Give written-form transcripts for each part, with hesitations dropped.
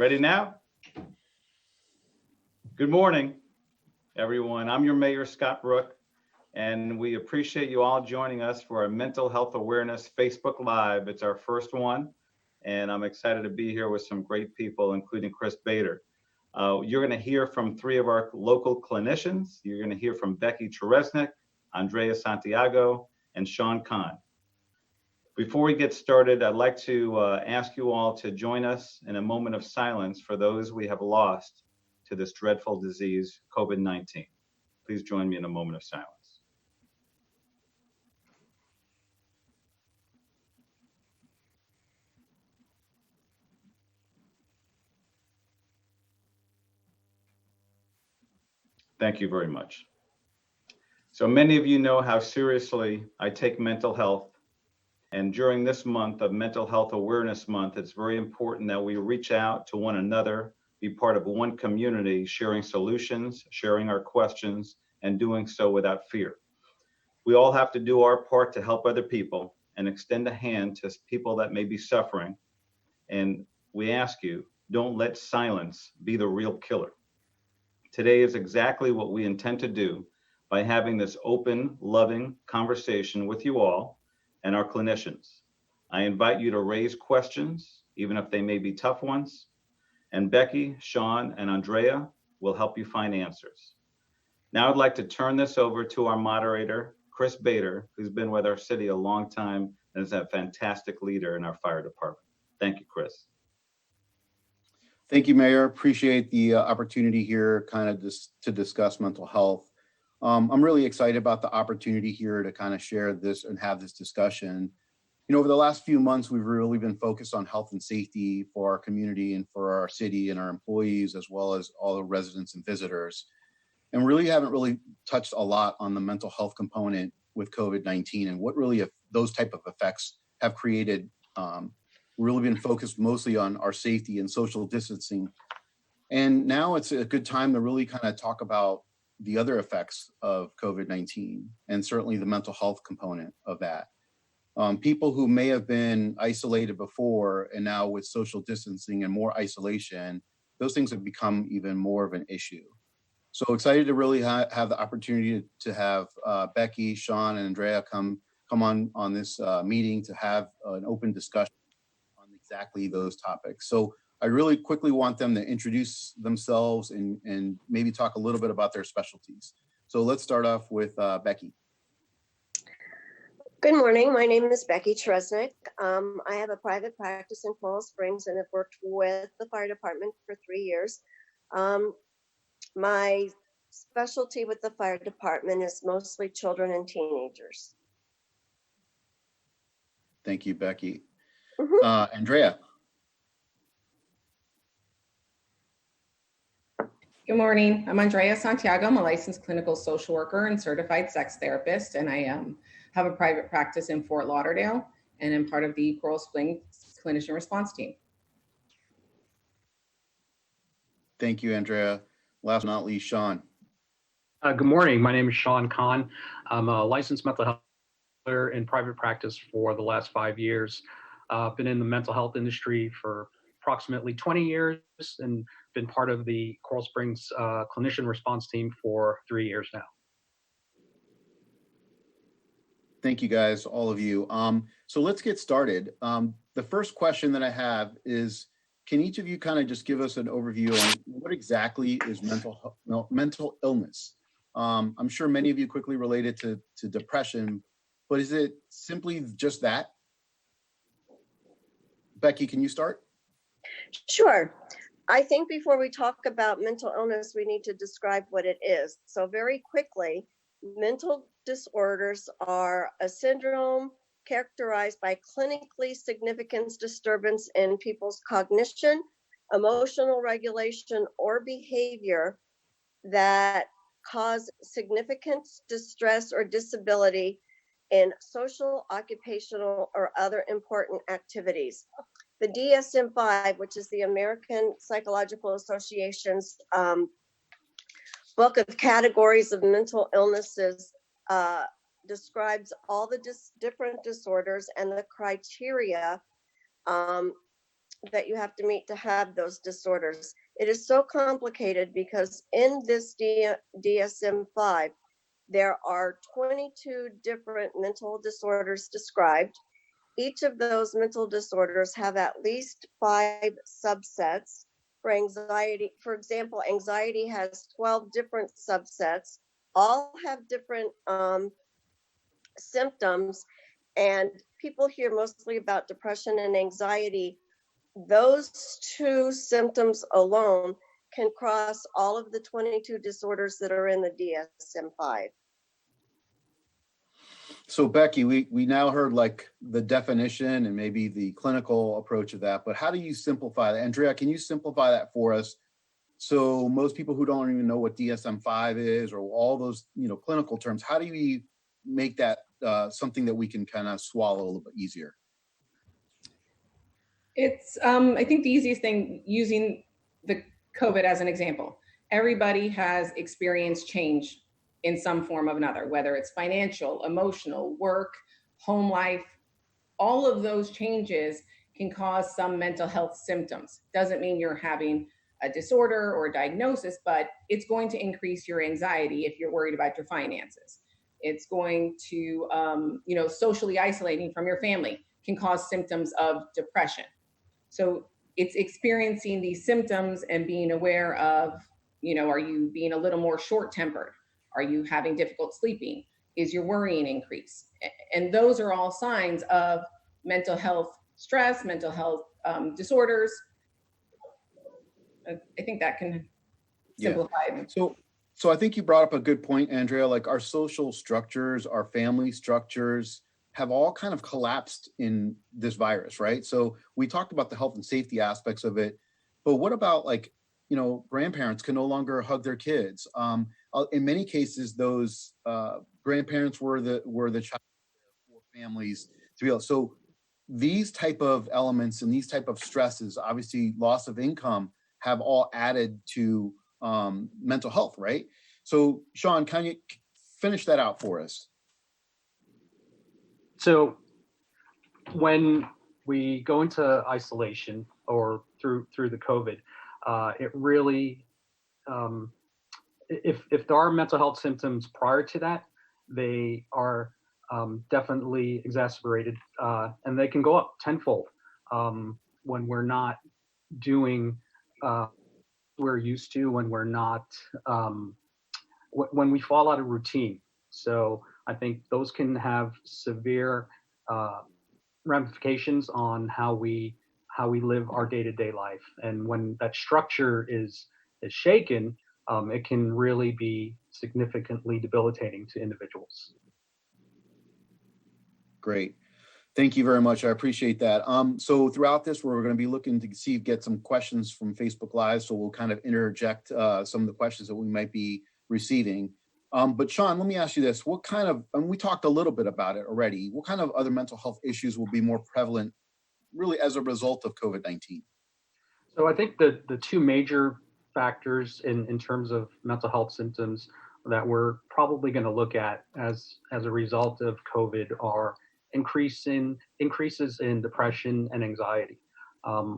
Ready now? Good morning, everyone. I'm your Mayor, Scott Brook, and we appreciate you all joining us for our Mental Health Awareness Facebook Live. It's our first one, and I'm excited to be here with some great people, including Chris Bader. You're going to hear from three of our local clinicians. You're going to hear from Becky Cheresnick, Andrea Santiago, and Sean Kahn. Before we get started, I'd like to ask you all to join us in a moment of silence for those we have lost to this dreadful disease, COVID-19. Please join me in a moment of silence. Thank you very much. So many of you know how seriously I take mental health. And during this month of Mental Health Awareness Month, it's very important that we reach out to one another, be part of one community, sharing solutions, sharing our questions, and doing so without fear. We all have to do our part to help other people and extend a hand to people that may be suffering. And we ask you, don't let silence be the real killer. Today is exactly what we intend to do by having this open, loving conversation with you all and our clinicians. I invite you to raise questions, even if they may be tough ones, and Becky, Sean, and Andrea will help you find answers. Now I'd like to turn this over to our moderator, Chris Bader, who's been with our city a long time and is a fantastic leader in our fire department. Thank you, Chris. Thank you, Mayor. Appreciate the opportunity here to discuss mental health. I'm really excited about the opportunity here to kind of share this and have this discussion. You know, over the last few months, we've really been focused on health and safety for our community and for our city and our employees, as well as all the residents and visitors. And we haven't really touched a lot on the mental health component with COVID-19 and what really those type of effects have created. Really been focused mostly on our safety and social distancing. And now it's a good time to really kind of talk about the other effects of COVID-19 and certainly the mental health component of that. People who may have been isolated before and now with social distancing and more isolation, those things have become even more of an issue. So excited to really have the opportunity to have Becky, Sean, and Andrea come on this meeting to have an open discussion on exactly those topics. So I really quickly want them to introduce themselves and maybe talk a little bit about their specialties. So let's start off with Becky. Good morning. My name is Becky Cheresnick. I have a private practice in Coral Springs and have worked with the fire department for 3 years. My specialty with the fire department is mostly children and teenagers. Thank you, Becky. Mm-hmm. Andrea. Good morning. I'm Andrea Santiago. I'm a licensed clinical social worker and certified sex therapist, and I have a private practice in Fort Lauderdale, and I'm part of the Coral Springs clinician response team. Thank you, Andrea. Last but not least, Sean. Good morning. My name is Sean Kahn. I'm a licensed mental health in private practice for the last 5 years. Been in the mental health industry for approximately 20 years and been part of the Coral Springs clinician response team for 3 years now. Thank you guys, all of you. So let's get started. The first question that I have is, can each of you kind of just give us an overview on what exactly is mental illness? I'm sure many of you quickly related to depression, but is it simply just that? Becky, can you start? Sure. I think before we talk about mental illness, we need to describe what it is. So very quickly, mental disorders are a syndrome characterized by clinically significant disturbance in people's cognition, emotional regulation, or behavior that cause significant distress or disability in social, occupational, or other important activities. The DSM-5, which is the American Psychological Association's book of categories of mental illnesses, describes all the different disorders and the criteria that you have to meet to have those disorders. It is so complicated because in this DSM-5, there are 22 different mental disorders described. Each of those mental disorders have at least 5 subsets. For anxiety, for example, anxiety has 12 different subsets, all have different symptoms, and people hear mostly about depression and anxiety. Those 2 symptoms alone can cross all of the 22 disorders that are in the DSM-5. So Becky, we now heard like the definition and maybe the clinical approach of that, but how do you simplify that? Andrea, can you simplify that for us? So most people who don't even know what DSM-5 is or all those, clinical terms, how do you make that something that we can kind of swallow a little bit easier? It's, I think the easiest thing, using the COVID as an example, everybody has experienced change in some form of another, whether it's financial, emotional, work, home life. All of those changes can cause some mental health symptoms. Doesn't mean you're having a disorder or a diagnosis, but it's going to increase your anxiety if you're worried about your finances. It's going to, socially isolating from your family can cause symptoms of depression. So it's experiencing these symptoms and being aware of, are you being a little more short-tempered? Are you having difficult sleeping? Is your worrying increase? And those are all signs of mental health stress, mental health disorders. I think that can simplify it. So I think you brought up a good point, Andrea, like our social structures, our family structures have all kind of collapsed in this virus, right? So we talked about the health and safety aspects of it, but what about grandparents can no longer hug their kids? In many cases, those grandparents were the child for families to be able. So these type of elements and these type of stresses, obviously loss of income, have all added to mental health, right? So Sean, can you finish that out for us? So when we go into isolation or through the COVID, it really, if there are mental health symptoms prior to that, they are definitely exacerbated, and they can go up tenfold when we're not doing we're used to, when we're not when we fall out of routine. So I think those can have severe ramifications on how we live our day-to-day life. And when that structure is shaken, it can really be significantly debilitating to individuals. Great. Thank you very much. I appreciate that. So throughout this, we're going to be looking to get some questions from Facebook Live. So we'll kind of interject some of the questions that we might be receiving. But Sean, let me ask you this. What kind of, and we talked a little bit about it already, what kind of other mental health issues will be more prevalent really as a result of COVID-19? So I think the 2 major factors in terms of mental health symptoms that we're probably going to look at as a result of COVID are increases in depression and anxiety,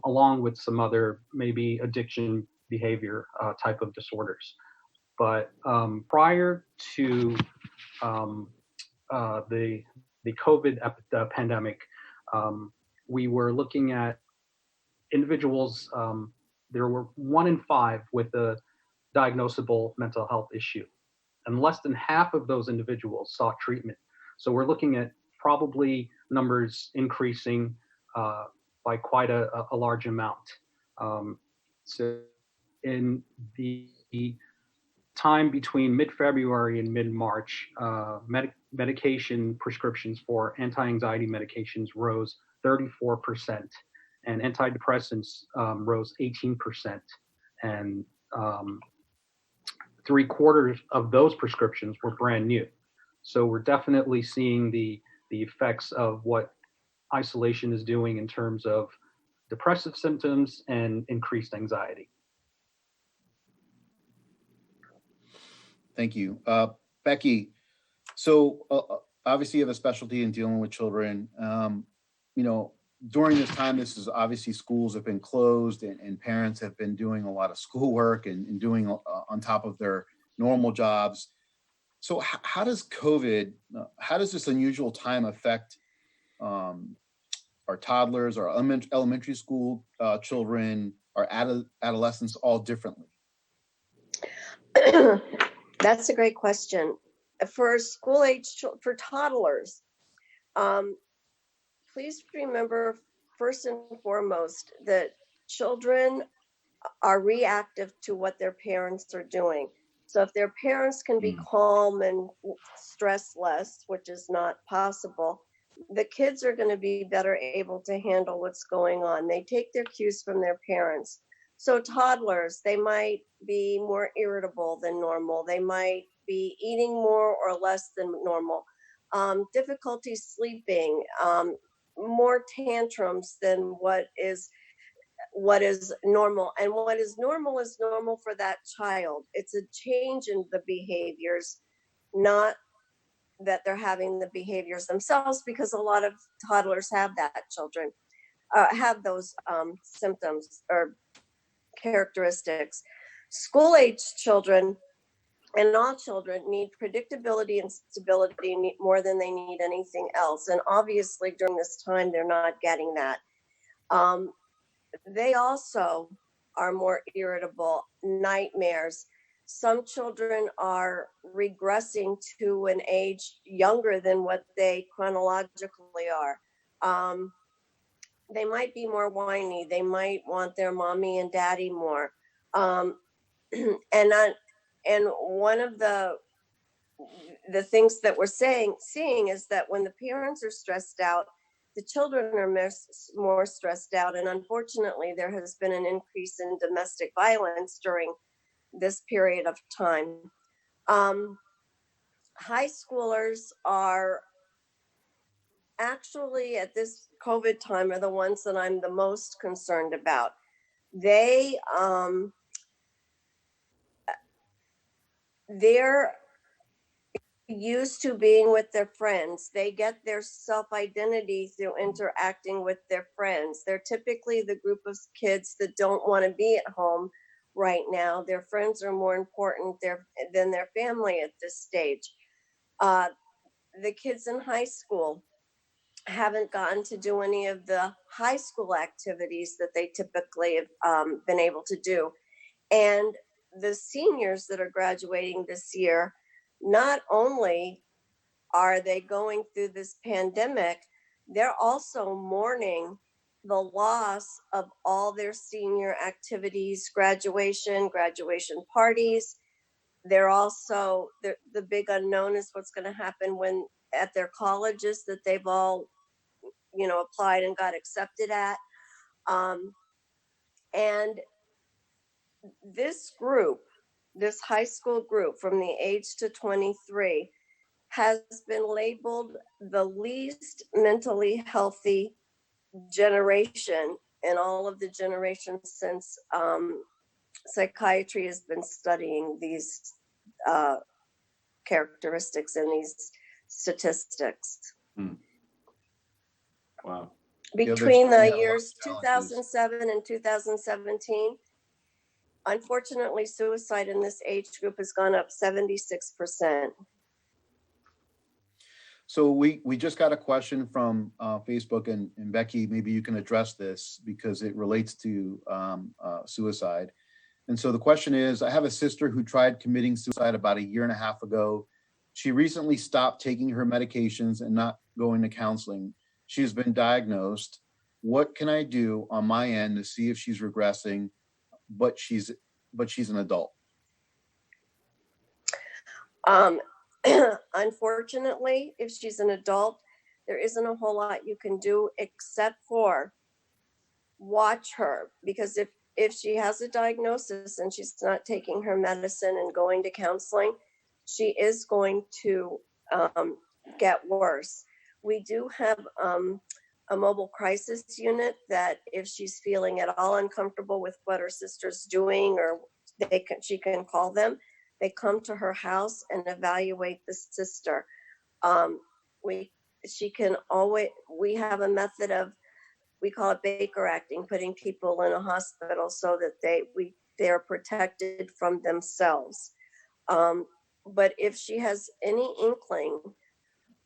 along with some other maybe addiction behavior type of disorders. But prior to the COVID pandemic, we were looking at individuals. There were 1 in 5 with a diagnosable mental health issue, and less than half of those individuals sought treatment. So we're looking at probably numbers increasing by quite a large amount. So in the time between mid-February and mid-March, medication prescriptions for anti-anxiety medications rose 34%, and antidepressants rose 18%, and 3/4 of those prescriptions were brand new. So we're definitely seeing the effects of what isolation is doing in terms of depressive symptoms and increased anxiety. Thank you. Becky, so obviously you have a specialty in dealing with children. during this time, this is obviously schools have been closed and parents have been doing a lot of schoolwork and doing on top of their normal jobs. So how does COVID, how does this unusual time affect our toddlers, our elementary school children, our adolescents all differently? That's a great question. For school age, for toddlers, please remember first and foremost that children are reactive to what their parents are doing. So if their parents can be calm and stress less, which is not possible, the kids are going to be better able to handle what's going on. They take their cues from their parents. So toddlers, they might be more irritable than normal. They might be eating more or less than normal. Difficulty sleeping, more tantrums than what is normal. And what is normal for that child. It's a change in the behaviors, not that they're having the behaviors themselves, because a lot of toddlers have have those symptoms or characteristics. School age children and all children need predictability and stability more than they need anything else. And obviously during this time, they're not getting that. They also are more irritable, nightmares. Some children are regressing to an age younger than what they chronologically are. They might be more whiny. They might want their mommy and daddy more. And one of the things that we're seeing is that when the parents are stressed out, the children are more stressed out. And unfortunately, there has been an increase in domestic violence during this period of time. High schoolers are actually at this COVID time are the ones that I'm the most concerned about. They're used to being with their friends. They get their self-identity through interacting with their friends. They're typically the group of kids that don't want to be at home right now. Their friends are more important than their family at this stage. The kids in high school haven't gotten to do any of the high school activities that they typically have been able to do. And the seniors that are graduating this year, not only are they going through this pandemic, they're also mourning the loss of all their senior activities, graduation parties. They're also, the big unknown is what's going to happen when at their colleges that they've all, applied and got accepted at. And this high school group from the age to 23 has been labeled the least mentally healthy generation in all of the generations since psychiatry has been studying these characteristics and these statistics. Wow. Between the years 2007 and 2017, unfortunately, suicide in this age group has gone up 76%. So we just got a question from Facebook, and Becky, maybe you can address this because it relates to suicide. And so the question is, I have a sister who tried committing suicide about 1.5 years ago. She recently stopped taking her medications and not going to counseling. She's been diagnosed. What can I do on my end to see if she's regressing, but she's an adult? Unfortunately, if she's an adult, there isn't a whole lot you can do except for watch her, because if she has a diagnosis and she's not taking her medicine and going to counseling, she is going to get worse. We do have a mobile crisis unit that if she's feeling at all uncomfortable with what her sister's doing, or she can call them. They come to her house and evaluate the sister. We have a method of we call it Baker acting, putting people in a hospital so that they're protected from themselves. But if she has any inkling,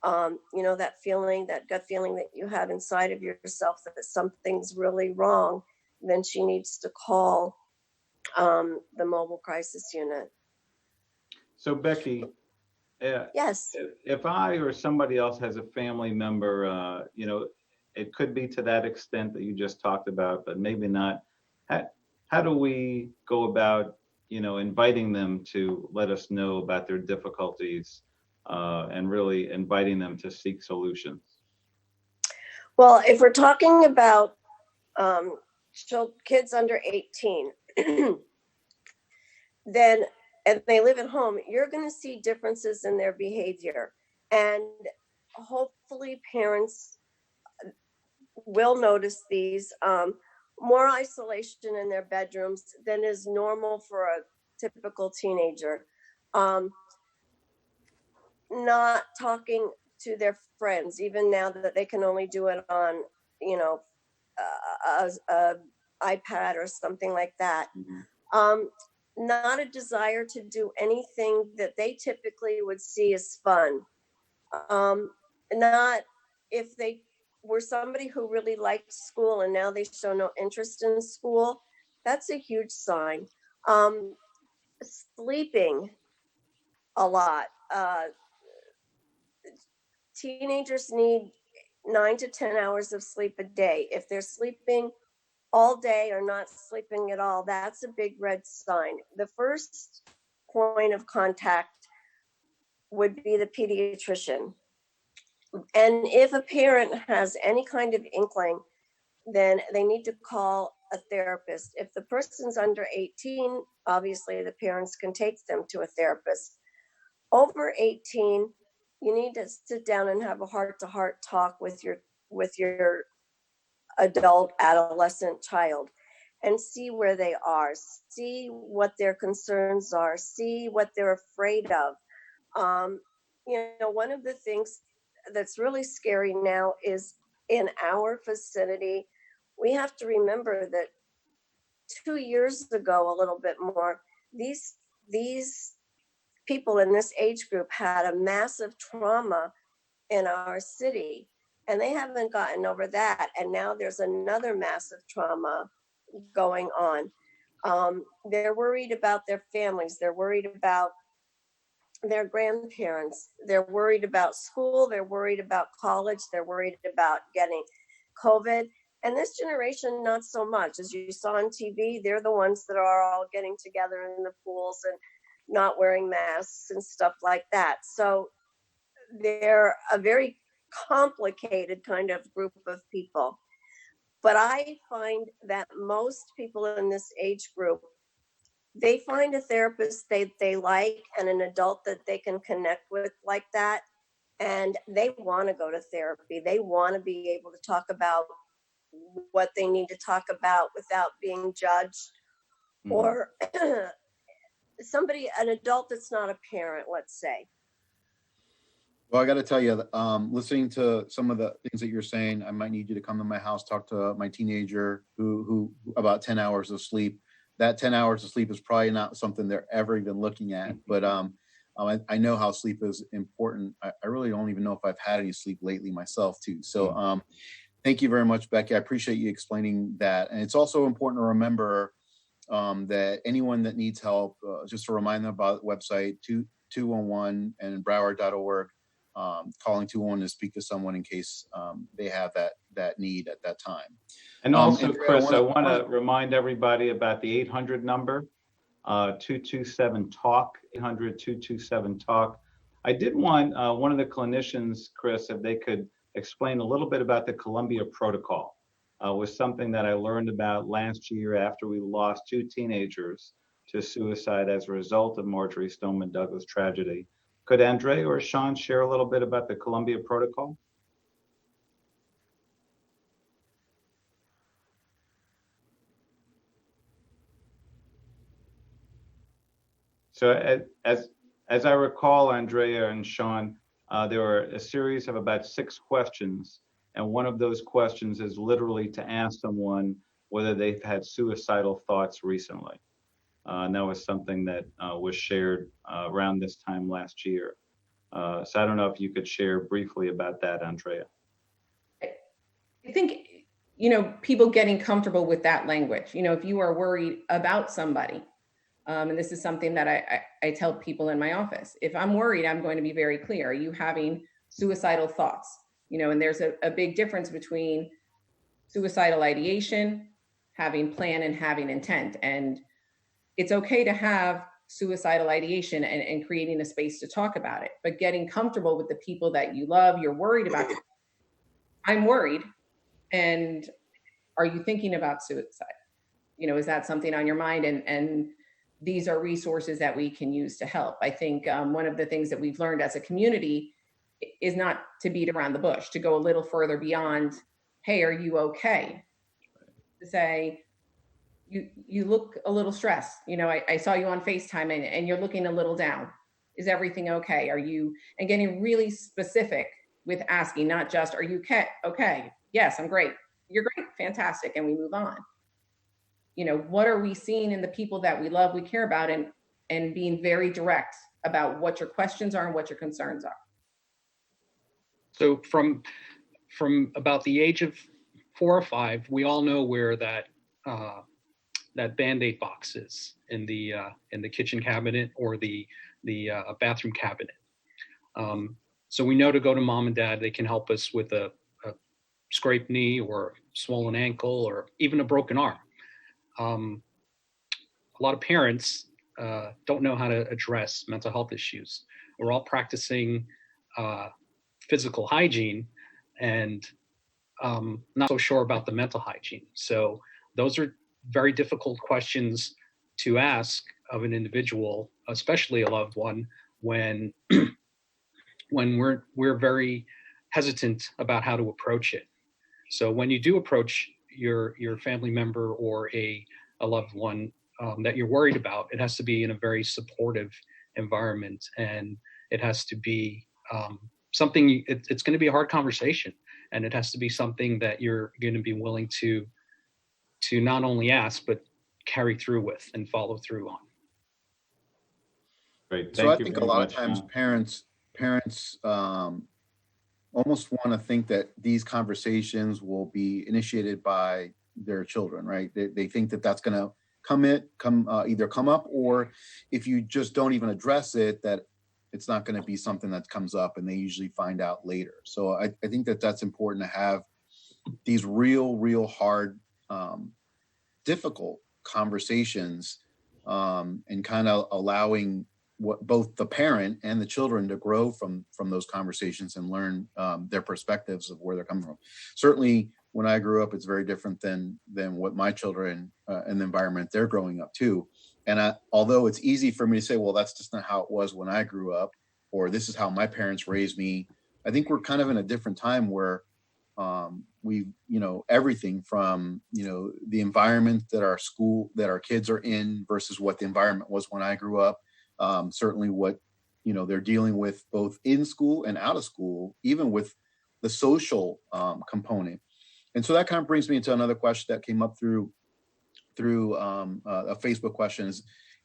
that feeling, that gut feeling that you have inside of yourself that something's really wrong, then she needs to call the mobile crisis unit. So Becky, Yes. if I or somebody else has a family member, it could be to that extent that you just talked about, but maybe not. How do we go about, inviting them to let us know about their difficulties, and really inviting them to seek solutions? Well, if we're talking about kids under 18, then, and they live at home, you're going to see differences in their behavior. And hopefully parents will notice these. More isolation in their bedrooms than is normal for a typical teenager. Not talking to their friends, even now that they can only do it on, a iPad or something like that. Not a desire to do anything that they typically would see as fun. Not if they were somebody who really liked school and now they show no interest in school, that's a huge sign. Sleeping a lot. Teenagers need 9 to 10 hours of sleep a day. If they're sleeping all day or not sleeping at all, that's a big red sign. The first point of contact would be the pediatrician. And if a parent has any kind of inkling, then they need to call a therapist. If the person's under 18, obviously the parents can take them to a therapist. Over 18, you need to sit down and have a heart-to-heart talk with your adult, adolescent child and see where they are, see what their concerns are, see what they're afraid of. One of the things that's really scary now is in our vicinity, we have to remember that 2 years ago, a little bit more, these people in this age group had a massive trauma in our city, and they haven't gotten over that. And now there's another massive trauma going on. They're worried about their families. They're worried about their grandparents. They're worried about school. They're worried about college. They're worried about getting COVID. And this generation, not so much. As you saw on TV, they're the ones that are all getting together in the pools and not wearing masks and stuff like that. So they're a very complicated kind of group of people. But I find that most people in this age group, they find a therapist they like and an adult that they can connect with like that. And they want to go to therapy. They want to be able to talk about what they need to talk about without being judged. Or an adult that's not a parent, let's say. Well, I got to tell you, listening to some of the things that you're saying, I might need you to come to my house, talk to my teenager who about 10 hours of sleep. That 10 hours of sleep is probably not something they're ever even looking at. But I know how sleep is important. I really don't even know if I've had any sleep lately myself too. So thank you very much, Becky. I appreciate you explaining that. And it's also important to remember that anyone that needs help, just to remind them about the website, 211 and Broward.org. Calling 211 to speak to someone in case they have that need at that time. And also, Chris, I want to remind everybody about the 800 number, 227-TALK, 800-227-TALK. I did want one of the clinicians, Chris, if they could explain a little bit about the Columbia Protocol. Was something that I learned about last year after we lost 2 teenagers to suicide as a result of Marjory Stoneman Douglas tragedy. Could Andrea or Sean share a little bit about the Columbia Protocol? So as I recall, Andrea and Sean, there were a series of about 6 questions, And one of those questions is literally to ask someone whether they've had suicidal thoughts recently. And that was something that was shared around this time last year. So I don't know if you could share briefly about that, Andrea. I think, people getting comfortable with that language, if you are worried about somebody, and this is something that I tell people in my office, if I'm worried, I'm going to be very clear. Are you having suicidal thoughts? And there's a big difference between suicidal ideation, having plan, and having intent. And it's okay to have suicidal ideation and creating a space to talk about it, but getting comfortable with the people that you love, you're worried about. I'm worried. And are you thinking about suicide? Is that something on your mind? And these are resources that we can use to help. I think one of the things that we've learned as a community is not to beat around the bush, to go a little further beyond, hey, are you okay? To say, you look a little stressed. I saw you on FaceTime and you're looking a little down. Is everything okay? And getting really specific with asking, not just, are you okay? Okay, yes, I'm great. You're great, fantastic. And we move on. What are we seeing in the people that we love, we care about, and being very direct about what your questions are and what your concerns are. So from about the age of 4 or 5, we all know where that Band-Aid box is in the kitchen cabinet or the bathroom cabinet. So we know to go to mom and dad. They can help us with a scraped knee or swollen ankle or even a broken arm. A lot of parents don't know how to address mental health issues. We're all practicing physical hygiene and not so sure about the mental hygiene. So those are very difficult questions to ask of an individual, especially a loved one, when we're very hesitant about how to approach it. So when you do approach your family member or a loved one that you're worried about, it has to be in a very supportive environment, and it has to be something. It's going to be a hard conversation, and it has to be something that you're going to be willing to not only ask but carry through with and follow through on. Great. So I Thank you think a very lot much, of times Sean. parents almost want to think that these conversations will be initiated by their children, right? They think that that's going to either come up, or if you just don't even address it, that it's not going to be something that comes up, and they usually find out later. So I think that that's important to have these real hard, difficult conversations, and kind of allowing both the parent and the children to grow from those conversations and learn their perspectives of where they're coming from. Certainly, when I grew up, it's very different than what my children and the environment they're growing up to. And although it's easy for me to say, well, that's just not how it was when I grew up, or this is how my parents raised me, I think we're kind of in a different time where we, everything from, the environment that our kids are in versus what the environment was when I grew up. Certainly what, they're dealing with both in school and out of school, even with the social component. And so that kind of brings me into another question that came up through a Facebook question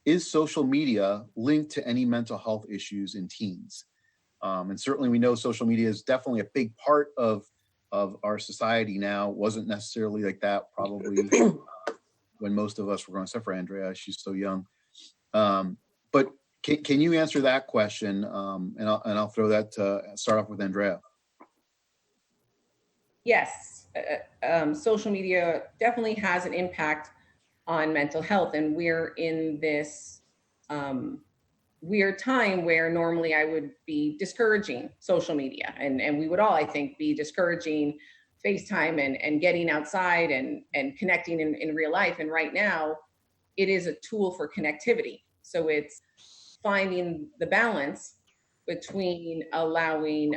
is social media linked to any mental health issues in teens? And certainly we know social media is definitely a big part of our society now. Wasn't necessarily like that probably when most of us were growing up, except for Andrea, she's so young. But can you answer that question? And I'll throw that to start off with Andrea. Yes, social media definitely has an impact on mental health, and we're in this weird time where normally I would be discouraging social media, and we would all, I think, be discouraging FaceTime and getting outside and connecting in real life. And right now, it is a tool for connectivity. So it's finding the balance between allowing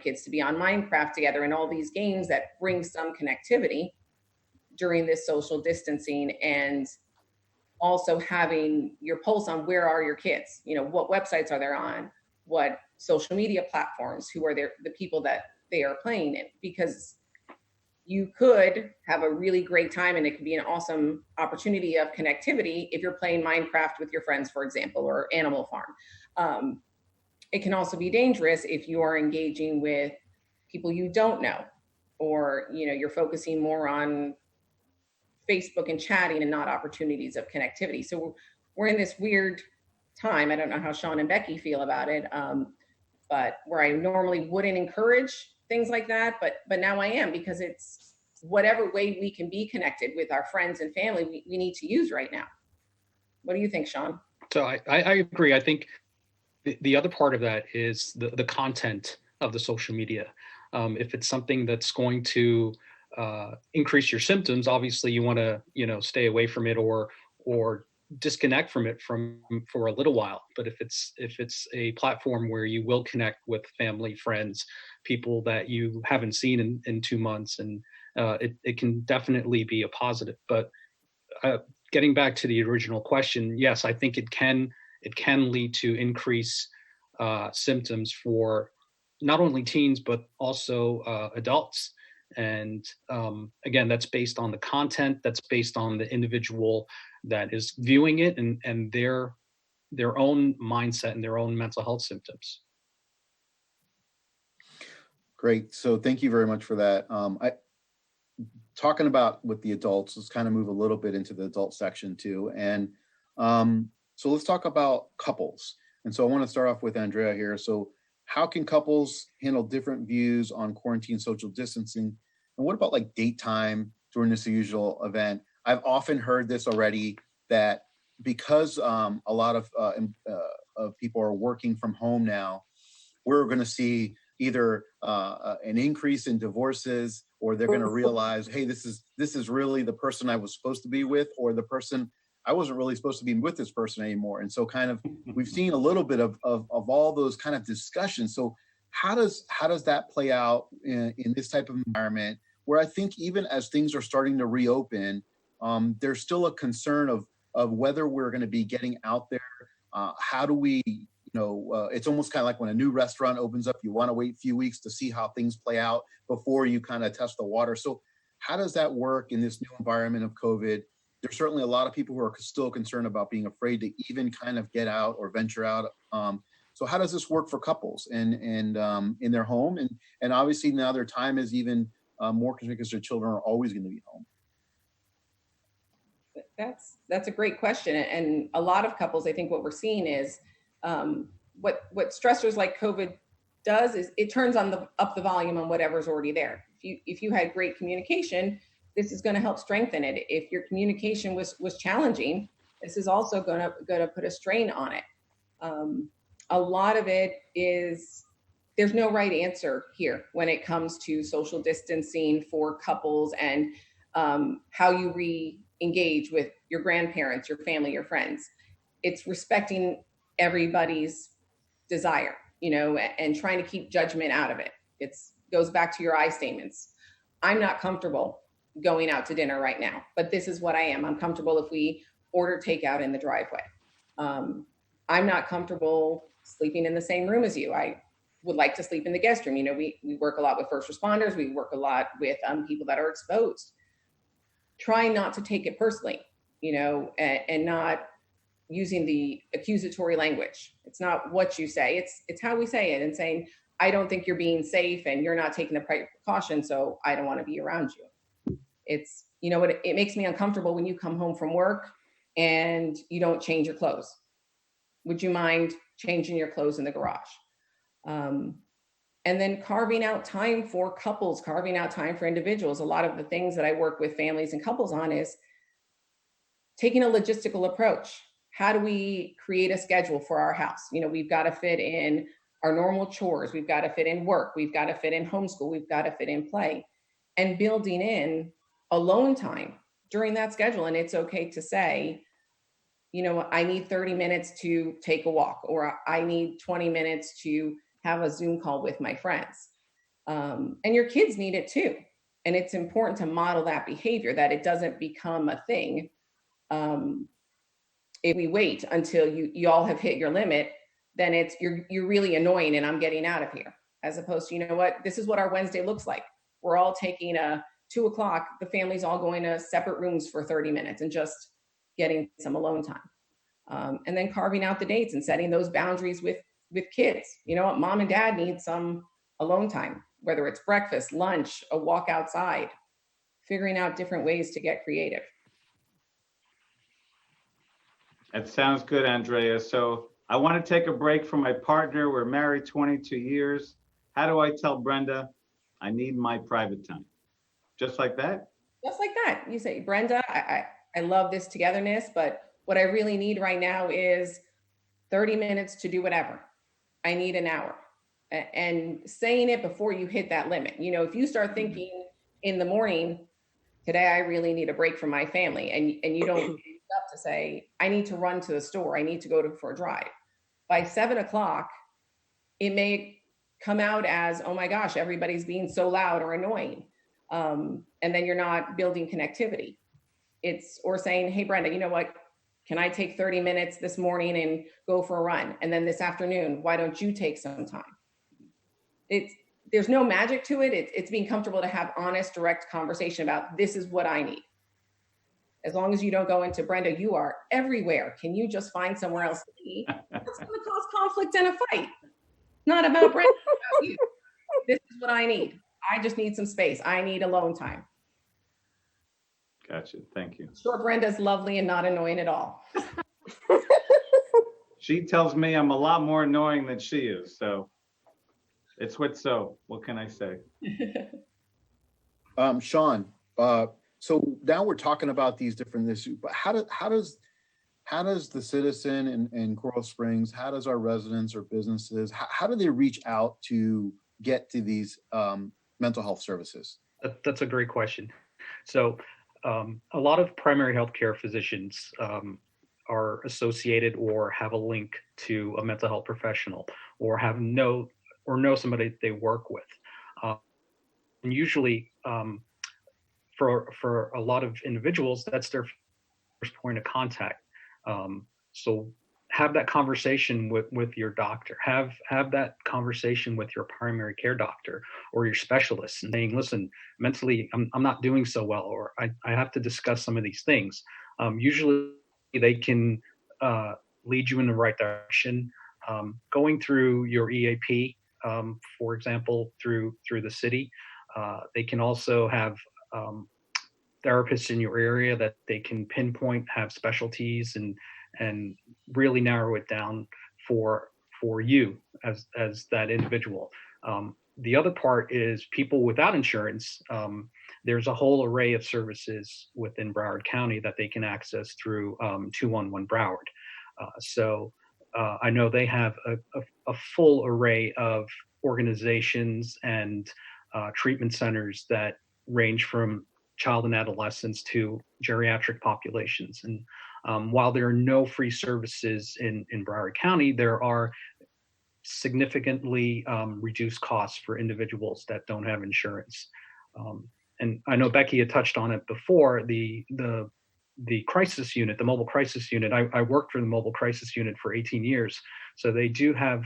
kids to be on Minecraft together and all these games that bring some connectivity during this social distancing, and also having your pulse on where are your kids, what websites are they on, what social media platforms, who are the people that they are playing in. Because you could have a really great time, and it could be an awesome opportunity of connectivity if you're playing Minecraft with your friends, for example, or Animal Farm. It can also be dangerous if you are engaging with people you don't know, or you're focusing more on Facebook and chatting and not opportunities of connectivity. So we're in this weird time. I don't know how Sean and Becky feel about it, but where I normally wouldn't encourage things like that, but now I am, because it's whatever way we can be connected with our friends and family, we need to use right now. What do you think, Sean? So I agree. I think the other part of that is the content of the social media. If it's something that's going to increase your symptoms, obviously you want to stay away from it or disconnect from it for a little while. But if it's a platform where you will connect with family, friends, people that you haven't seen in 2 months, and it can definitely be a positive. But getting back to the original question, yes, I think it can lead to increased symptoms for not only teens but also adults. And again, that's based on the content, that's based on the individual that is viewing it, and their own mindset and their own mental health symptoms. Great. So thank you very much for that. Talking about with the adults, let's kind of move a little bit into the adult section too. And so let's talk about couples. And so I want to start off with Andrea here. So how can couples handle different views on quarantine social distancing? And what about like date time during this usual event? I've often heard this already, that because a lot of people are working from home now, we're going to see either an increase in divorces, or they're going to realize, hey, this is really the person I was supposed to be with, or the person I wasn't really supposed to be with this person anymore. And so kind of we've seen a little bit of all those kind of discussions. So how does that play out in this type of environment, where I think even as things are starting to reopen, there's still a concern of whether we're going to be getting out there. How do we, it's almost kind of like when a new restaurant opens up, you want to wait a few weeks to see how things play out before you kind of test the water. So how does that work in this new environment of COVID? There's certainly a lot of people who are still concerned about being afraid to even kind of get out or venture out. So how does this work for couples and in their home? And obviously now their time is even more concerned because their children are always going to be home. That's a great question. And a lot of couples, I think what we're seeing is what stressors like COVID does is it turns up the volume on whatever's already there. If you had great communication, this is going to help strengthen it. If your communication was challenging, this is also going to put a strain on it. A lot of it is, there's no right answer here when it comes to social distancing for couples and how you re-engage with your grandparents, your family, your friends. It's respecting everybody's desire, and trying to keep judgment out of it. It goes back to your I statements. I'm not comfortable going out to dinner right now, but this is what I am. I'm comfortable if we order takeout in the driveway. I'm not comfortable sleeping in the same room as you. I would like to sleep in the guest room. We work a lot with first responders. We work a lot with people that are exposed. Try not to take it personally, and not using the accusatory language. It's not what you say, it's how we say it, and saying, I don't think you're being safe and you're not taking the precaution, so I don't want to be around you. It's, it makes me uncomfortable when you come home from work and you don't change your clothes. Would you mind changing your clothes in the garage? And then carving out time for couples, carving out time for individuals. A lot of the things that I work with families and couples on is taking a logistical approach. How do we create a schedule for our house? We've got to fit in our normal chores. We've got to fit in work. We've got to fit in homeschool. We've got to fit in play, and building in alone time during that schedule. And it's okay to say, I need 30 minutes to take a walk, or I need 20 minutes to have a Zoom call with my friends. And your kids need it too. And it's important to model that behavior, that it doesn't become a thing. If we wait until you all have hit your limit, then it's you're really annoying and I'm getting out of here. As opposed to, this is what our Wednesday looks like. We're all taking a 2 o'clock, the family's all going to separate rooms for 30 minutes and just getting some alone time. And then carving out the dates and setting those boundaries with kids. You know what, mom and dad need some alone time, whether it's breakfast, lunch, a walk outside, figuring out different ways to get creative. That sounds good, Andrea. So I want to take a break from my partner. We're married 22 years. How do I tell Brenda I need my private time? Just like that? Just like that. You say, Brenda, I love this togetherness, but what I really need right now is 30 minutes to do whatever. I need an hour. And saying it before you hit that limit. You know, if you start thinking in the morning, today I really need a break from my family, and you don't up to say, I need to run to the store, I need to go for a drive. By 7 o'clock, it may come out as, oh my gosh, everybody's being so loud or annoying. And then you're not building connectivity. Or saying, hey, Brenda, you know what? Can I take 30 minutes this morning and go for a run? And then this afternoon, why don't you take some time? There's no magic to it. It's being comfortable to have honest, direct conversation about, this is what I need. As long as you don't go into, Brenda, you are everywhere. Can you just find somewhere else to be? That's going to cause conflict and a fight. Not about Brenda, it's about you. This is what I need. I just need some space. I need alone time. Gotcha. Thank you. Sure, Brenda's lovely and not annoying at all. She tells me I'm a lot more annoying than she is. So it's what can I say? Sean, so now we're talking about these different issues, but how does the citizen in Coral Springs, how does our residents or businesses, how do they reach out to get to these mental health services? That's a great question. So a lot of primary healthcare physicians are associated or have a link to a mental health professional, or know somebody they work with. And usually for a lot of individuals, that's their first point of contact. So have that conversation with your doctor. Have that conversation with your primary care doctor or your specialist, and saying, listen, mentally, I'm not doing so well, or I have to discuss some of these things. Usually they can lead you in the right direction. Going through your EAP, for example, through the city, they can also have therapists in your area that they can pinpoint, have specialties, and really narrow it down for you as that individual. The other part is people without insurance. There's a whole array of services within Broward County that they can access through 211 Broward. So I know they have a full array of organizations and treatment centers that range from child and adolescents to geriatric populations. And while there are no free services in Broward County, there are significantly reduced costs for individuals that don't have insurance. And I know Becky had touched on it before, the crisis unit, the mobile crisis unit. I worked for the mobile crisis unit for 18 years. So they do have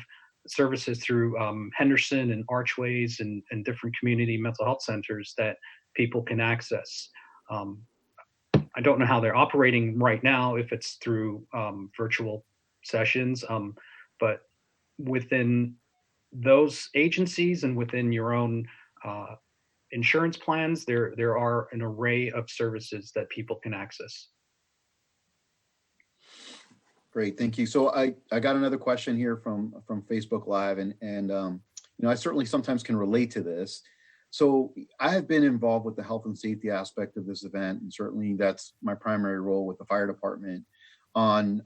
services through Henderson and Archways and different community mental health centers that people can access. I don't know how they're operating right now, if it's through virtual sessions, but within those agencies and within your own insurance plans, there are an array of services that people can access. Great, thank you. So I got another question here from Facebook Live, and you know, I certainly sometimes can relate to this. So I have been involved with the health and safety aspect of this event, and certainly that's my primary role with the fire department on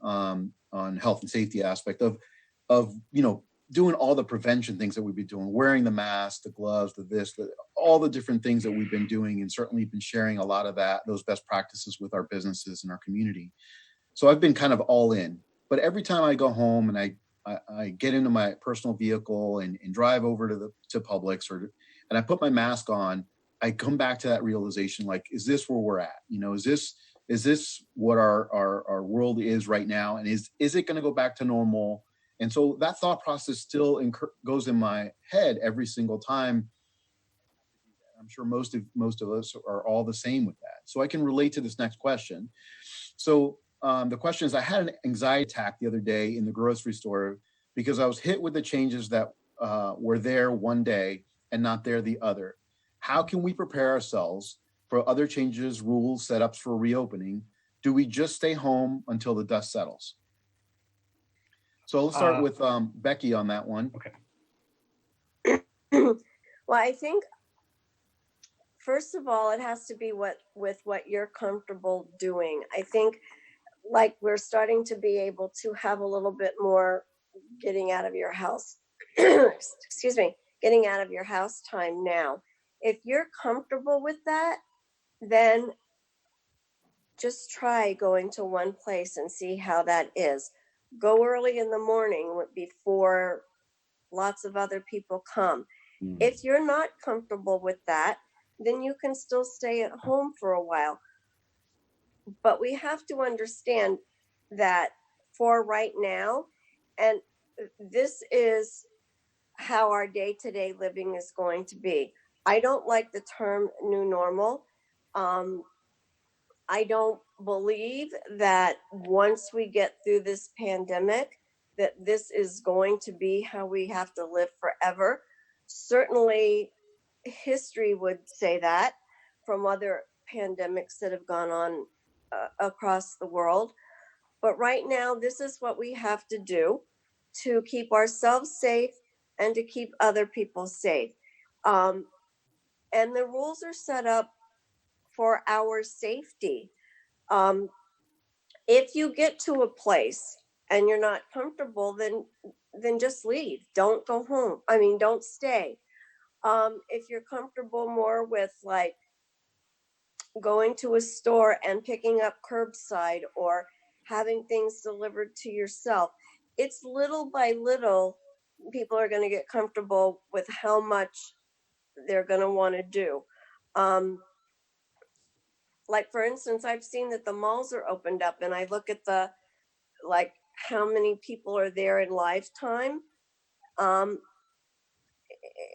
health and safety aspect of you know, doing all the prevention things that we've been doing, wearing the mask, the gloves, all the different things that we've been doing, and certainly been sharing a lot of those best practices with our businesses and our community. So I've been kind of all in, but every time I go home and I get into my personal vehicle and drive over to Publix and I put my mask on, I come back to that realization, like, is this where we're at? You know, is this what our world is right now? And is it going to go back to normal? And so that thought process still goes in my head every single time. I'm sure most of us are all the same with that. So I can relate to this next question. So the question is, I had an anxiety attack the other day in the grocery store because I was hit with the changes that were there one day and not there the other. How can we prepare ourselves for other changes, rules, setups for reopening? Do we just stay home until the dust settles? So let's start with Becky on that one. Okay. Well, I think first of all, it has to be with what you're comfortable doing. I think like we're starting to be able to have a little bit more getting out of your house, excuse me, getting out of your house time now. If you're comfortable with that, then just try going to one place and see how that is. Go early in the morning before lots of other people come. If you're not comfortable with that, then you can still stay at home for a while. But we have to understand that for right now, and this is how our day-to-day living is going to be. I don't like the term new normal. I don't believe that once we get through this pandemic, that this is going to be how we have to live forever. Certainly, history would say that from other pandemics that have gone on across the world. But right now, this is what we have to do to keep ourselves safe and to keep other people safe. And the rules are set up for our safety. If you get to a place and you're not comfortable, then just leave. Don't go home. I mean, don't stay. If you're comfortable more with like going to a store and picking up curbside or having things delivered to yourself, it's little by little people are going to get comfortable with how much they're going to want to do. Like for instance, I've seen that the malls are opened up and I look at the like how many people are there in lifetime.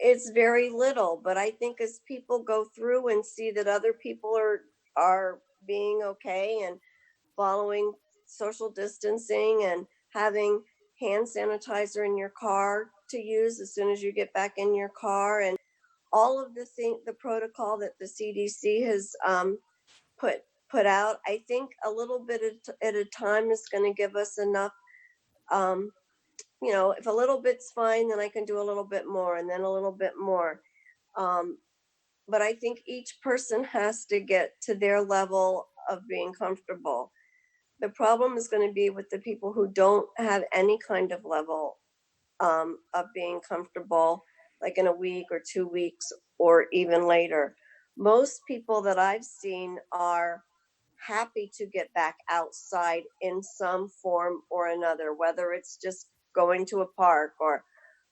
It's very little, but I think as people go through and see that other people are being okay and following social distancing and having hand sanitizer in your car to use as soon as you get back in your car, and all of the protocol that the CDC has put out, I think a little bit at a time is going to give us enough. If a little bit's fine, then I can do a little bit more and then a little bit more. But I think each person has to get to their level of being comfortable. The problem is going to be with the people who don't have any kind of level of being comfortable, like in a week or 2 weeks or even later. Most people that I've seen are happy to get back outside in some form or another, whether it's just going to a park or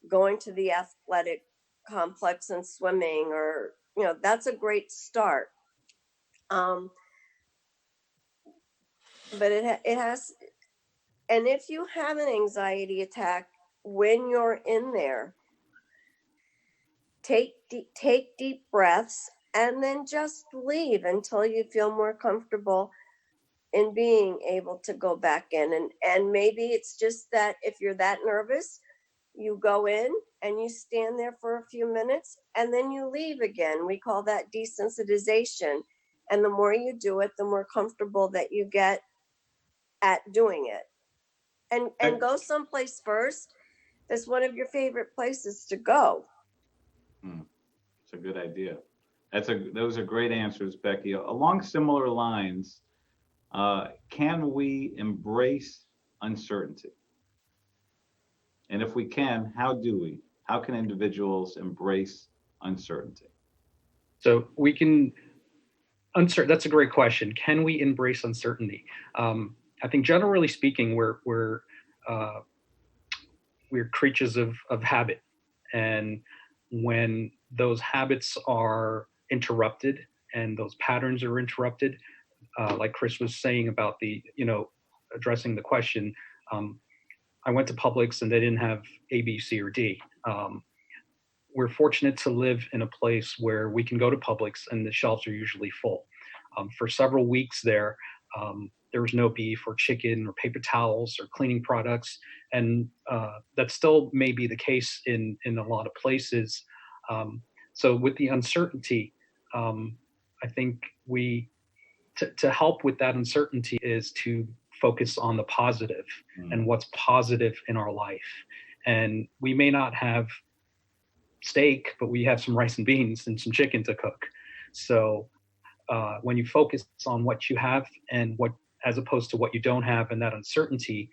going to the athletic complex and swimming, or that's a great start. But it has, and if you have an anxiety attack when you're in there, take deep breaths and then just leave until you feel more comfortable in being able to go back in. And maybe it's just that if you're that nervous, you go in and you stand there for a few minutes and then you leave again. We call that desensitization. And the more you do it, the more comfortable that you get at doing it. And go someplace first that's one of your favorite places to go. It's a good idea. Those are great answers, Becky. Along similar lines, can we embrace uncertainty? And if we can, how do we? How can individuals embrace uncertainty? So we can, that's a great question. Can we embrace uncertainty? I think generally speaking, we're creatures of habit. And when those habits are interrupted and those patterns are interrupted, like Chris was saying about addressing the question, I went to Publix and they didn't have A, B, C, or D. we're fortunate to live in a place where we can go to Publix and the shelves are usually full. For several weeks there was no beef or chicken or paper towels or cleaning products, and that still may be the case in a lot of places. So with the uncertainty, I think to help with that uncertainty is to focus on the positive and what's positive in our life. And we may not have steak, but we have some rice and beans and some chicken to cook. So when you focus on what you have and what, as opposed to what you don't have, and that uncertainty,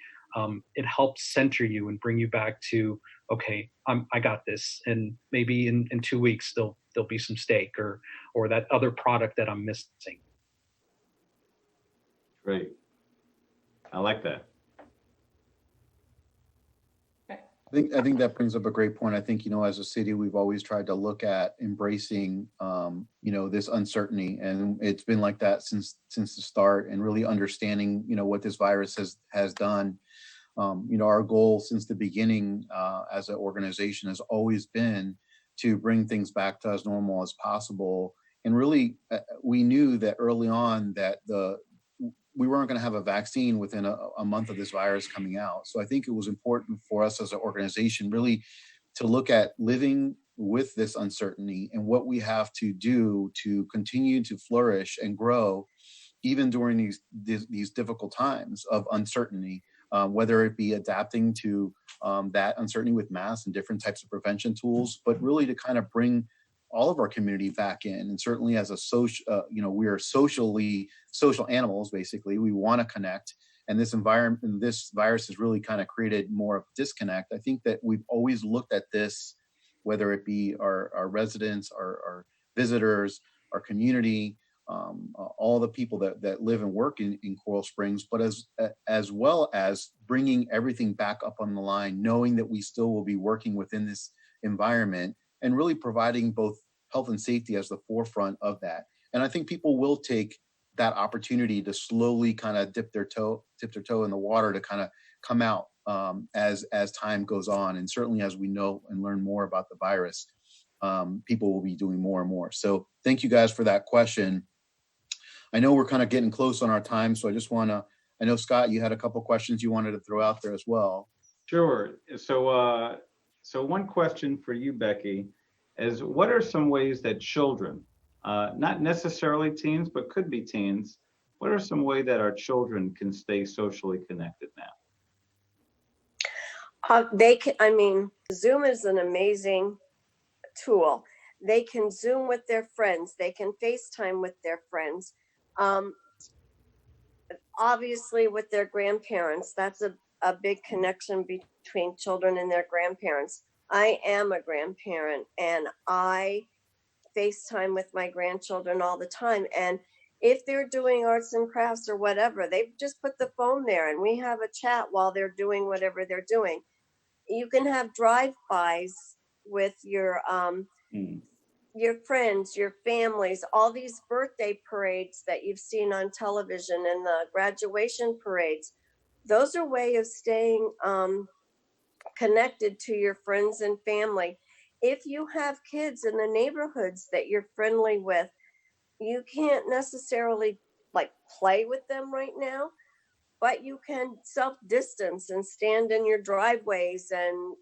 it helps center you and bring you back to, okay, I got this. And maybe in 2 weeks, there'll be some steak or that other product that I'm missing. Great. I like that. I think that brings up a great point. I think, as a city, we've always tried to look at embracing, this uncertainty, and it's been like that since the start, and really understanding, what this virus has done. Our goal since the beginning as an organization has always been to bring things back to as normal as possible. And really, we knew that early on that we weren't going to have a vaccine within a month of this virus coming out. So I think it was important for us as an organization really to look at living with this uncertainty and what we have to do to continue to flourish and grow, even during these difficult times of uncertainty, whether it be adapting to that uncertainty with masks and different types of prevention tools, but really to kind of bring all of our community back in. And certainly as a we are social animals, basically. We want to connect. And this environment, and this virus has really kind of created more of a disconnect. I think that we've always looked at this, whether it be our residents, our visitors, our community, all the people that live and work in Coral Springs, but as well as bringing everything back up on the line, knowing that we still will be working within this environment, and really providing both health and safety as the forefront of that. And I think people will take that opportunity to slowly kind of dip their toe in the water to kind of come out as time goes on. And certainly as we know and learn more about the virus, people will be doing more and more. So thank you guys for that question. I know we're kind of getting close on our time, so I know Scott, you had a couple questions you wanted to throw out there as well. Sure. So one question for you, Becky, is what are some ways that children, not necessarily teens, but could be teens, what are some ways that our children can stay socially connected now? Zoom is an amazing tool. They can Zoom with their friends. They can FaceTime with their friends. Obviously with their grandparents, that's a big connection between children and their grandparents. I am a grandparent and I FaceTime with my grandchildren all the time. And if they're doing arts and crafts or whatever, they just put the phone there and we have a chat while they're doing whatever they're doing. You can have drive-bys with your friends, your families, all these birthday parades that you've seen on television and the graduation parades. Those are ways of staying connected to your friends and family. If you have kids in the neighborhoods that you're friendly with, you can't necessarily play with them right now, but you can self-distance and stand in your driveways and,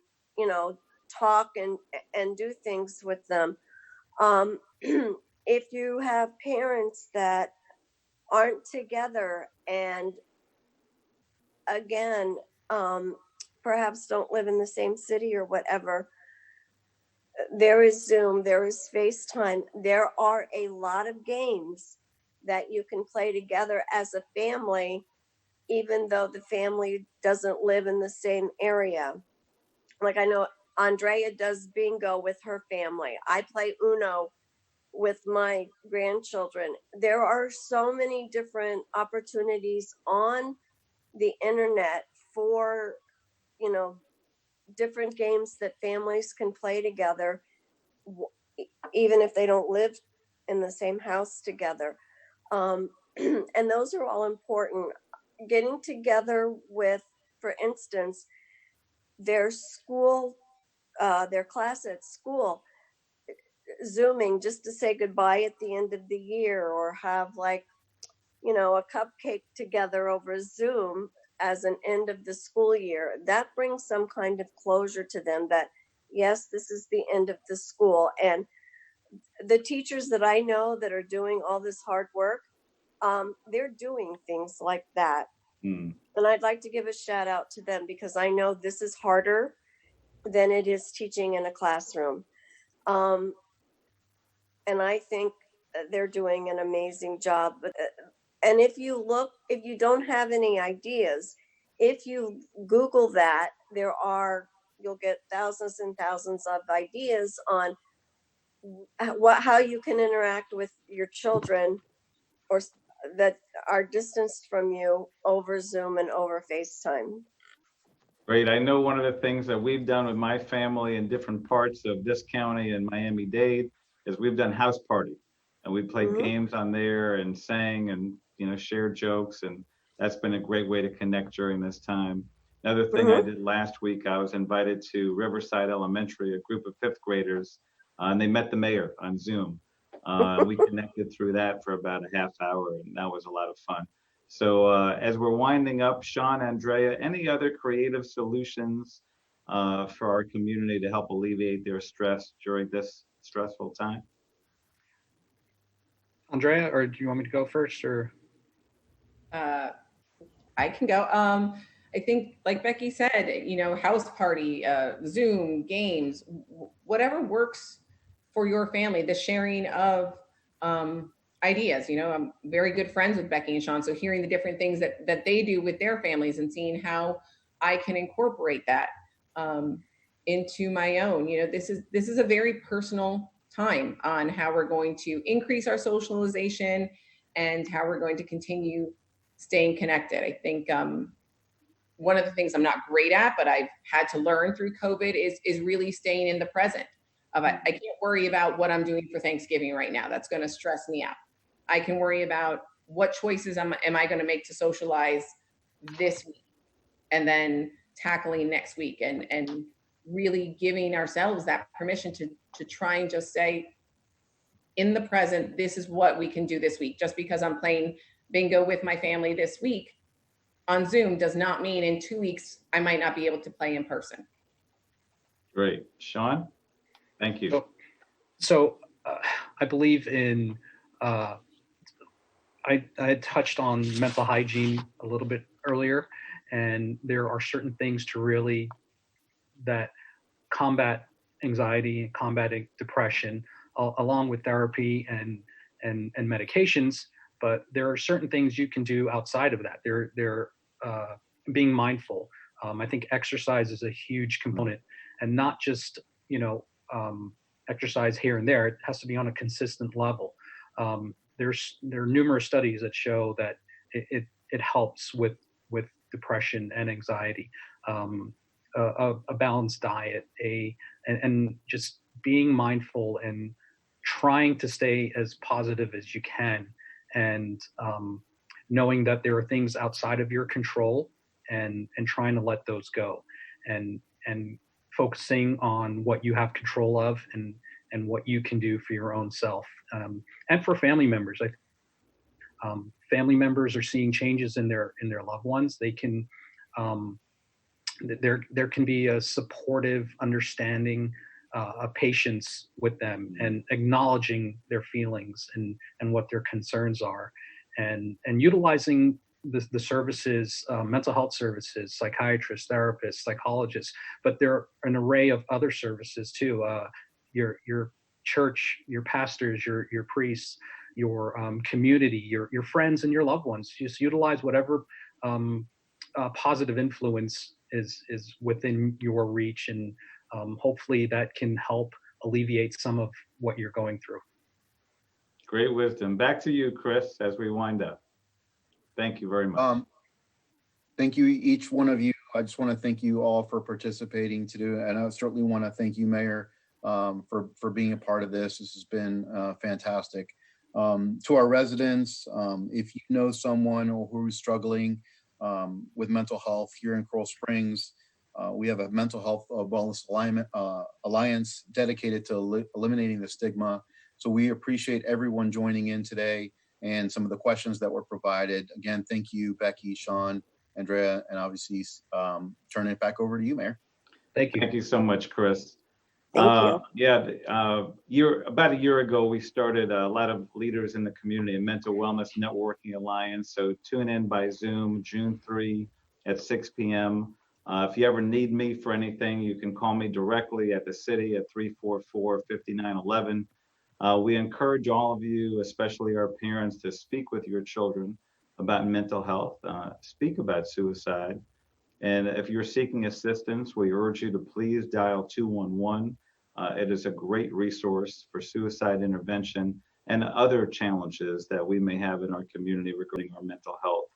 talk and do things with them. If you have parents that aren't together and again, perhaps don't live in the same city or whatever, there is Zoom, there is FaceTime. There are a lot of games that you can play together as a family, even though the family doesn't live in the same area. Like I know Andrea does bingo with her family. I play Uno with my grandchildren. There are so many different opportunities on the internet for, different games that families can play together, even if they don't live in the same house together. And those are all important. Getting together with, for instance, their school their class at school, Zooming just to say goodbye at the end of the year, or have like, a cupcake together over Zoom as an end of the school year. That brings some kind of closure to them that, yes, this is the end of the school. And the teachers that I know that are doing all this hard work, they're doing things like that. Hmm. And I'd like to give a shout out to them because I know this is harder than it is teaching in a classroom. Um, and I think they're doing an amazing job. And if you don't have any ideas, if you Google that, you'll get thousands and thousands of ideas on how you can interact with your children or that are distanced from you over Zoom and over FaceTime. Great. I know one of the things that we've done with my family in different parts of this county and Miami-Dade is we've done house party, and we played Mhm. games on there and sang and shared jokes, and that's been a great way to connect during this time. Another thing I did last week, I was invited to Riverside Elementary, a group of fifth graders, and they met the mayor on Zoom. We connected through that for about a half hour, and that was a lot of fun. So as we're winding up, Sean, Andrea, any other creative solutions for our community to help alleviate their stress during this stressful time? Andrea, or do you want me to go first, or? I can go. I think, like Becky said, house party, Zoom, games, whatever works for your family, the sharing of ideas. I'm very good friends with Becky and Sean. So hearing the different things that they do with their families and seeing how I can incorporate that into my own. This is a very personal time on how we're going to increase our socialization and how we're going to continue staying connected. I think one of the things I'm not great at, but I've had to learn through COVID is really staying in the present. I can't worry about what I'm doing for Thanksgiving right now. That's going to stress me out. I can worry about what choices am I going to make to socialize this week, and then tackling next week, and really giving ourselves that permission to try and just say, in the present, this is what we can do this week. Just because I'm playing bingo with my family this week on Zoom does not mean in 2 weeks I might not be able to play in person. Great. Sean, thank you. So I believe in, I had touched on mental hygiene a little bit earlier, and there are certain things to really that combat anxiety and combating depression, along with therapy and medications. But there are certain things you can do outside of that. They're being mindful. I think exercise is a huge component, and not just exercise here and there. It has to be on a consistent level. There are numerous studies that show that it helps with depression and anxiety. A balanced diet, and just being mindful and trying to stay as positive as you can, and knowing that there are things outside of your control, and trying to let those go, and focusing on what you have control of, and what you can do for your own self, and for family members. Family members are seeing changes in their loved ones. They can there can be a supportive understanding, a patience with them, and acknowledging their feelings and what their concerns are, and utilizing the services, mental health services, psychiatrists, therapists, psychologists, but there are an array of other services too. Your church, your pastors, your priests, your community, your friends, and your loved ones. Just utilize whatever positive influence is within your reach, and hopefully that can help alleviate some of what you're going through. Great wisdom. Back to you, Chris, as we wind up. Thank you very much. Thank you, each one of you. I just want to thank you all for participating today, and I certainly want to thank you, Mayor, for being a part of this. This has been fantastic. To our residents, if you know someone or who's struggling with mental health here in Coral Springs, We have a mental health wellness alliance dedicated to eliminating the stigma. So we appreciate everyone joining in today and some of the questions that were provided. Again, thank you, Becky, Sean, Andrea, and obviously turning it back over to you, Mayor. Thank you. Thank you so much, Chris. Thank you. Yeah, about a year ago, we started a lot of leaders in the community, a mental wellness networking alliance. So tune in by Zoom, June 3 at 6 p.m. If you ever need me for anything, you can call me directly at the city at 344-5911. We encourage all of you, especially our parents, to speak with your children about mental health, speak about suicide. And if you're seeking assistance, we urge you to please dial 211. It is a great resource for suicide intervention and other challenges that we may have in our community regarding our mental health.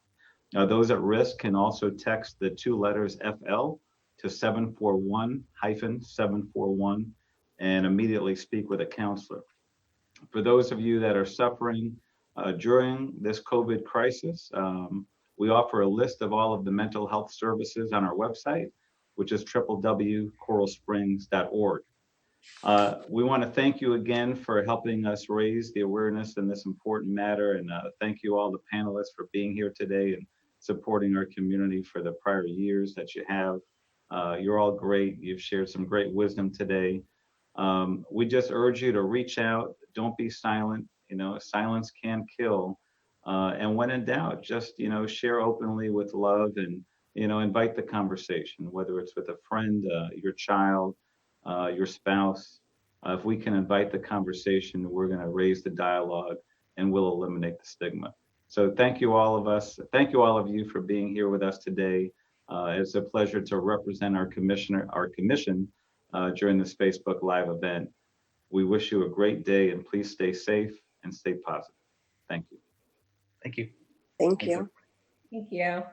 Those at risk can also text the 2 letters FL to 741-741 and immediately speak with a counselor. For those of you that are suffering during this COVID crisis, we offer a list of all of the mental health services on our website, which is www.coralsprings.org. We want to thank you again for helping us raise the awareness in this important matter. And thank you all the panelists for being here today and supporting our community for the prior years that you have. You're all great. You've shared some great wisdom today. We just urge you to reach out. Don't be silent. Silence can kill. And when in doubt, just, share openly with love and, invite the conversation, whether it's with a friend, your child, your spouse. If we can invite the conversation, we're going to raise the dialogue and we'll eliminate the stigma. So thank you all of us. Thank you all of you for being here with us today. It's a pleasure to represent our commission during this Facebook Live event. We wish you a great day and please stay safe and stay positive. Thank you. Thank you. Thank you. Thank you.